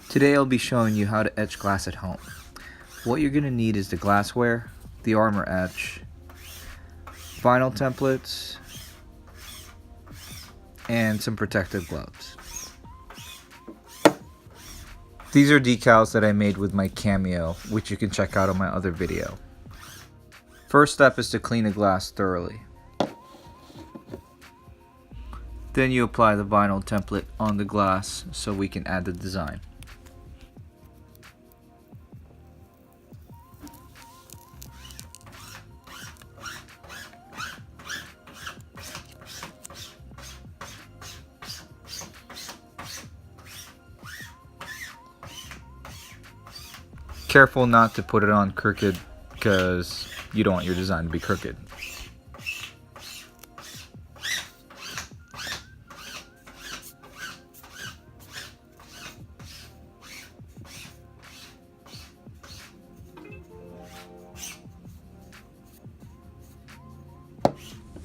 Today I'll be showing you how to etch glass at home. What you're going to need is the Glassware, the Armour Etch, vinyl templates, and some protective gloves. These are decals that I made with my Cameo, which you can check out on my other video. First step is to clean the glass thoroughly. Then you apply the vinyl template on the glass so we can add the design. Careful not to put it on crooked because you don't want your design to be crooked.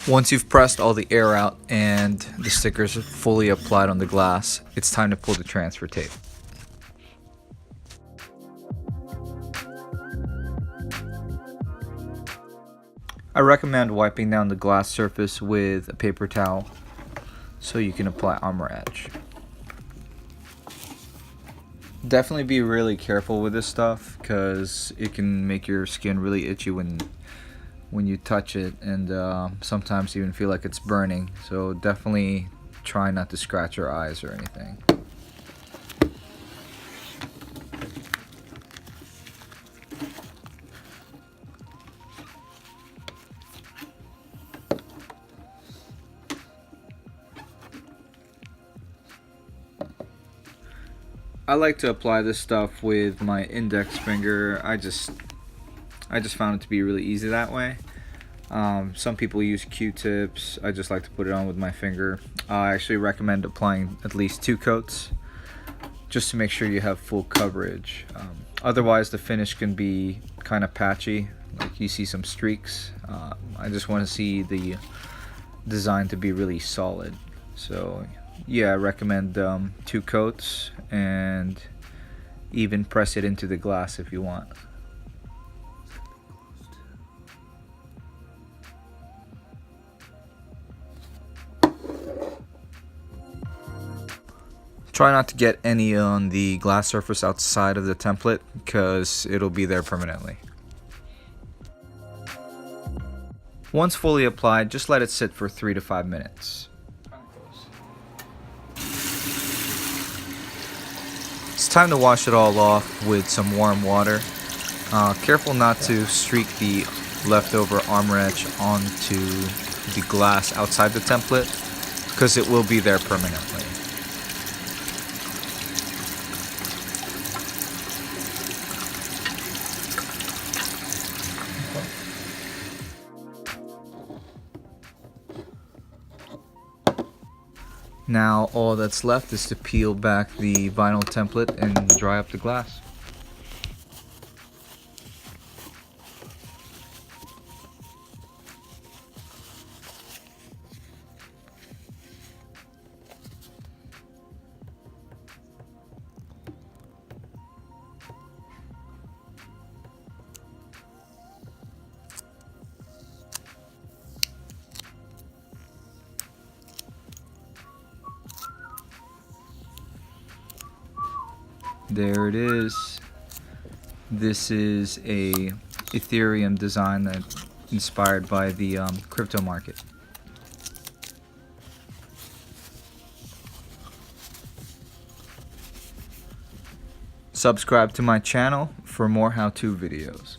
Once you've pressed all the air out and the stickers are fully applied on the glass, it's time to pull the transfer tape. I recommend wiping down the glass surface with a paper towel so you can apply Armour Etch. Definitely be really careful with this stuff because it can make your skin really itchy when you touch it, and sometimes even feel like it's burning, so definitely try not to scratch your eyes or anything. I like to apply this stuff with my index finger. I just found it to be really easy that way. Some people use Q-tips. I just like to put it on with my finger. I actually recommend applying at least 2 coats just to make sure you have full coverage. Otherwise the finish can be kind of patchy, like you see some streaks. I just want to see the design to be really solid. So yeah, I recommend 2 coats, and even press it into the glass if you want. Try not to get any on the glass surface outside of the template because it'll be there permanently. Once fully applied, just let it sit for 3 to 5 minutes. It's time to wash it all off with some warm water. Careful not to streak the leftover Armour Etch onto the glass outside the template because it will be there permanently. Now all that's left is to peel back the vinyl template and dry up the glass. There it is. This is a Ethereum design that's inspired by the crypto market. Subscribe to my channel for more how-to videos.